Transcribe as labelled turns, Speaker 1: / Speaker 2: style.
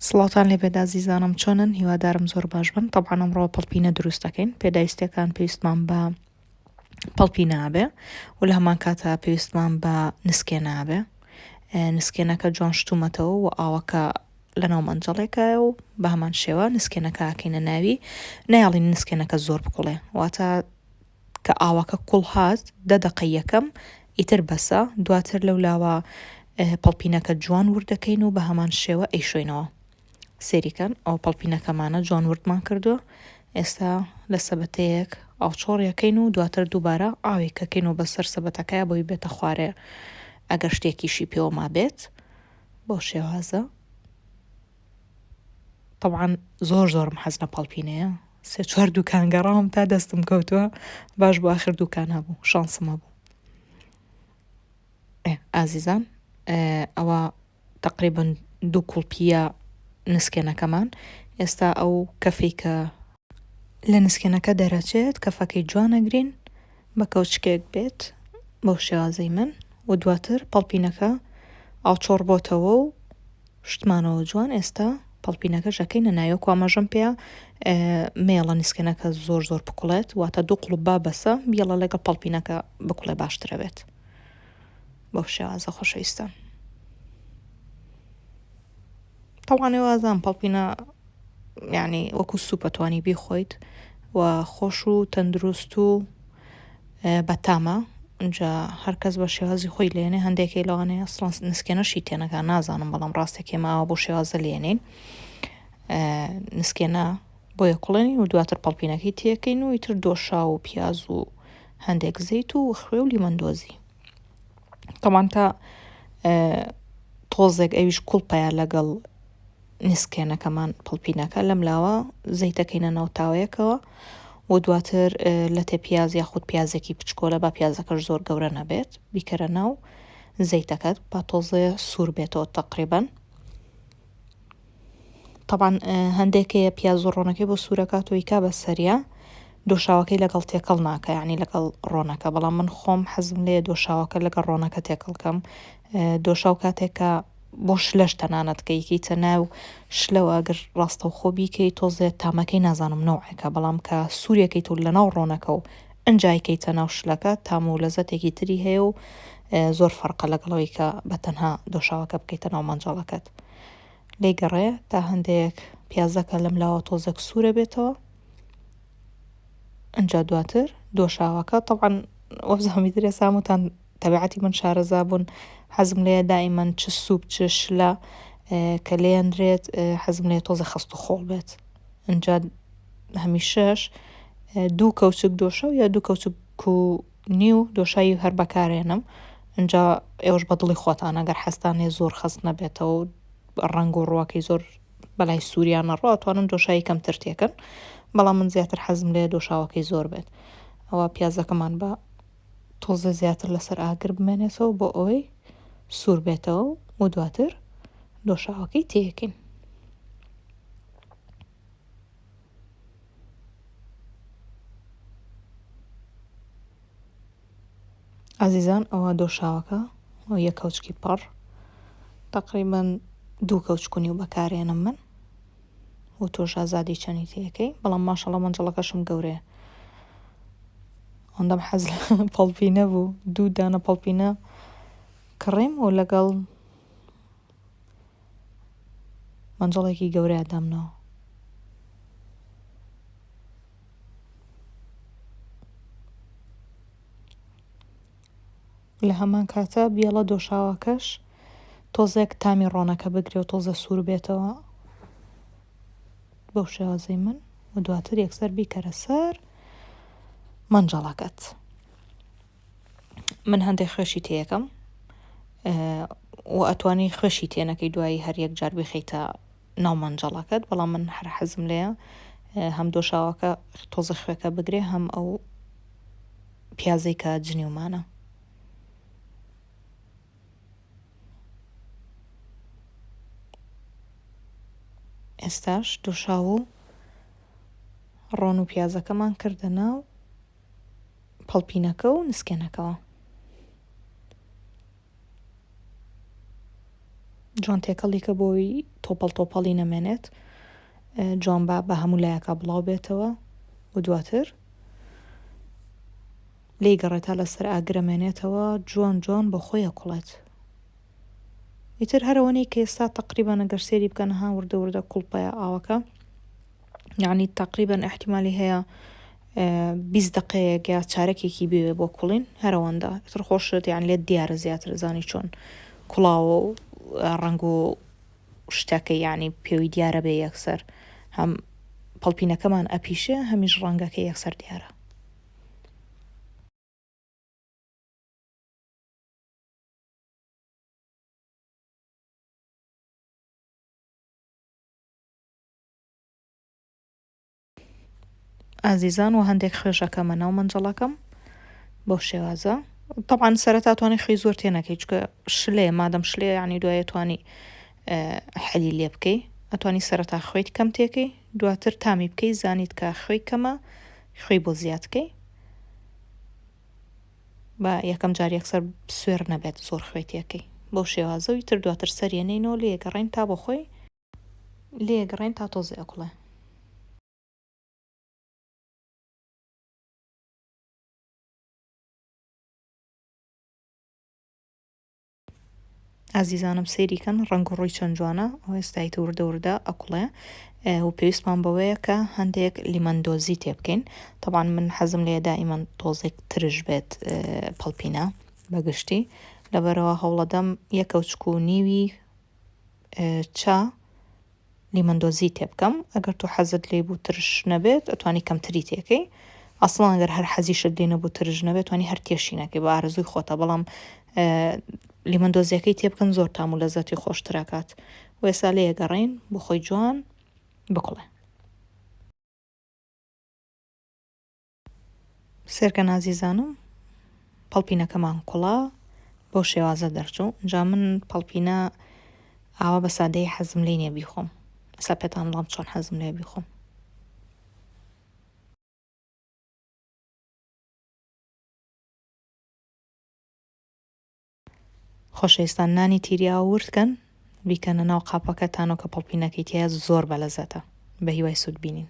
Speaker 1: سڵاتان لێبێت ئازیزانم چۆنن هیوادارم زۆر باش بن طبعا ئەمڕۆ پەڵپینە دروست دەکەین پێداویستیەکان پێویستمان بە پەڵپینە هەبێ و لە هەمان کاتە پێویستمان بە نسکێنە هەبێ نسکێنەکە جوان شتومەتەوە و ئاوەکە لەناو مەنجەڵێکایە و بە هەمان شێوە نسکێنەکە ئاکەینە ناوی نەیاڵین نسکێنەکە زۆر بکوڵێ واتە کە ئاوەکە کوڵ هات 10 دقەی یەکەم ئیتر بەسە دواتر لەولاوە پەڵپینەکە جوان وردەکەین و بە هەمان شێوە ئەیشۆینەوە سێریکەن ئەو پەڵپینەکەمانە جوان وردمان کردو ئێستا لە سەبەتەیەک ئاوچۆڕیەکەین و دواتر دووبارە ئاوێکەکەین و بەسەر سەبەتەکەیە بۆی بێتە خوارێ ئەگەر شتێکیشی پێوە ما بێت بۆ شێوازە طبعا زۆرم حەزنە پەڵپینەیە 3-4 دوکان گەڕام تا دەستم کەوتووە باش بۆ آخر دوکان هەبوو شانسم هەبوو ئازیزان ئەوە تقریبا 2 کوڵپیە نسکێنەکەمان ئێستا ئەو کەفەی کە لە نسکێنەکە دەرەچێت کەفەکەی جوانەگرین بە کەوچکێک بێت بەو شێوازەی من و دواتر پەڵپینەکە ئاوچۆڕ بۆتەوە و شتمانەوە جوان ئێستا پەڵپینەکە ژەکەینە نایۆ کوامەژەم پێ مێڵە نسکێنەکە زۆر بکوڵێت واتە 2 قوڵب با بەسە بیڵە لەگەڵ پەڵپینەکە بکوڵێ باشترە بێت بەو شێوازە خۆشەویستە تەوانێوازان پەڵپینە یعنی وەکو سوپە توانی بیخۆیت و خۆش و تەندروست و بەتامە اینجا هەرکەس بە شێوازی خۆی لێنێ هەندێکی لەوانەیە نسکێنەشی تێنەکە نازانم بەڵام ڕاستێکی ماوە بۆ شێوازە لێنین نسکێنە بۆیە کوڵێنی و دواتر پەڵپینەکەی تێکەین و ئیتر دۆشا و پیاز و هەندێک زەیت و خوێ و لیمەندۆزی تەمان تا تۆزێک ئەویش کوڵپەیە لەگەڵ نسکێنەکەمان پڵپینەکە لەم لاوە زەیتەکەینە ناو تاوەیەکەوە و دواتر لە تێ پیاز یاخود پیازێکی پچکۆلە با پیازەکەش زۆر گەورە نەبێت بیکەرە ناو زەیتەکەت با تۆزێ سوور بێتەوە تقریبا طبعا هەندێکەیە پیاز و ڕۆنەکەی بۆ سوورەکاتەوەی کا بە سەریە دۆشاوەکەی لەگەڵ تێکەڵ ناکە یعنی لەگەڵ ڕۆنەکە بەڵام من خۆم حەزم لێ دۆشاوەکە لەگەڵ ڕۆنەکە تێکەڵکەم دۆشاو کاتێکە بۆ شلەش تەنانەت کەیکیتە ناو شلەوە ئەگەر ڕاستە و خۆبیکەی تۆزێت تامەکەی نازانم نەوەکە بەڵام کە سوورەکەی تو لەناو ڕۆنەکە و ئەنجایکەیتە ناو شلەکە تام و لەزەتێکی تری هەیە و زۆر فەرقە لەگەڵەوەی کە بە تەنها دۆشاوەکە بکەیتە ناو مەنجەڵەکەت لێ گەڕێ تا هەندێک پیازەکە لەم لاوە تۆزێک سوورە بێتەوە ئەنجا دواتر دۆشاوەکە طبعا وەبزەمی درێ ساموتان تەبیعەتی من شارەزا بوون حەزم لێ دائیمەن چ سووب چ شلە کە لێندرێت حەزم لێ تۆزە خەست و خۆڵ بێت ئەنجا هەمیشەش 2 کەوچک دۆشە و یا 2 کەوچک و نیو دۆشایی هەر بەکارێنم ئەنجا ئێوەش بە دڵی خۆتان ئەگەر حەستانێ زۆر خەست نەبێتەوە ڕەنگ و ڕواکەی زۆر بەلای سووریانە ڕاتوانن دۆشایی کەمتر تێکن بەڵام من زیاتر حەزم لێ دۆشاوەکەی زۆر بێت ئەوە پیازەکەمان بە تۆزە زیاتر لەسەر ئاگر بمێنێتەوە بۆ ئەوەی سوور بێتەوە و دواتر دۆشاوەکەی تێکین ئازیزان ئەوە دۆشاوەکە ئەو یەک کەوچکی پەڕ تقریبا 2 کەوچکونی و بەکارێنم من و تۆش ئازادی چەنی تێەکەی بەڵام ماشەڵڵا مەنجەڵەکەشم گەورەیە ئەوەندەم حەز لە پەڵپینە بوو 2 دانە پەڵپینە کڕیم و لەگەڵ مەنجەڵێکی گەورەیە دامنەوە لە هەمان کاتە بیاڵە دۆشاوەکەش تۆزێک تامی ڕۆنەکە بگرێ و تۆزە سوور بێتەوە بەو شێوازەی من و دواتر یەکسەر بیکەرە سەر مەنجەڵەکەت من هەندێک خوێشی تێیەکەم و ئەتوانی خوێشی تێنەکەی دوایی هەر یەک جار بخەیتە ناو مەنجەڵەکەت بەڵام من هەر حەزم لێە هەم دۆشاوەکە تۆزە خوێکە بگرێ هەم ئەو پیازەی کە جنیومانە ئێستاش دۆشاو و ڕۆن و پیازەکەمان کردە ناو پەڵپینەکە و نسکێنەکەەوە جوان تێکەڵیکە بۆی تۆپەڵی نەمێنێت جوان بە هەموو لایەکە بڵاو بێتەوە و دواتر لی گەڕێتا لەسەر ئاگرەمێنێتەوە جوان بۆ خۆی ئەکوڵێت. ئیتر هەرەوەنەی کە ئێستا تقریبا ئەگەر سێری بکەنەها وردە کوڵپەیە ئاوەکە یعنی تقریبا احتیمالی هەیە 20 دقەیەک یا چارەکێکی بێ بۆ کوڵین هەرەوەندا تر خۆشت یان لێت دیارە زیاتر زانی چۆن کوڵاوە و ڕنگ و شتەکە یعنی پێوی دیارە بێ یەکسەر هەم پەڵپینەکەمان ئەپیشە هەمیش ڕەنگەکە یەکسەر دیارە. ئازیزان و هەندێک خوێژەکەمە ناو مەنجەڵەکەم بۆ شێوازە طبعاً سەرەتا توانی خۆی زۆر تێنەکەی چکە شلێ مادەم شلێ ینی دوایە توانی حەلی لێ بکەی ئەتوانی سەرەتا خوێیت کەم تێکەی دواتر تامی بکەی زانیت کە خوێی کەمە خوێی بۆ زیادکەی بە یەکەم جار یەکسەر سوێر نەبێت زۆر خوێتیەکەی بۆ شێوازەوی تر دواتر سەرێنەینەوە لێگەڕین تا بۆ خۆی لێگەڕین تا تۆزی ئەکوڵێ. ئازیزانم سەیریکەن ڕنگ و ڕووی چەند جوانە ئەو ئێستایت وردە ئەکوڵێ و پێویستمان بەوەیە کە هەندێک لیمەندۆزی تێ بکەین طبعاً من حەزم لێ دائیمەن تۆزێک ترش بێت پەڵپینە بەگشتی لەبەرەوە هەوڵەدەم 1.5 چا لیمەندۆزی تێ بکەم ئەگەر تۆ حەزت لێ بوو ترش نەبێت ئەتوانی کەمتری تێکەی ئەسڵان ئەگەر هەر حەزیشت لێ نەبوو ترش نەبێت توانی هەر تێشینەکەی بە ئارەزووی خۆتە بەڵام لیمەندۆزیەکەی تێ بکەن زۆر تام و لەزەتی خۆشتراکات و ئێستا لێگەڕین بۆ خۆی جوان بکوڵێ. سێرکە ئازیزانم پەڵپینەکەمان کوڵا بۆ شێوازە دەرچوو جا من پەڵپینە ئاوا بە سادەی حەزم لێ نییە بیخۆم ئەسا پێتان بڵام چۆن حەزم لێ بیخۆم. خۆشەویستان نانی تیریا وردکەن بیکەنە ناو قاپەکەتانەوە کە پەڵپینەکەی تیا زۆر بەلەزەتە بە هیوای سوود بینین.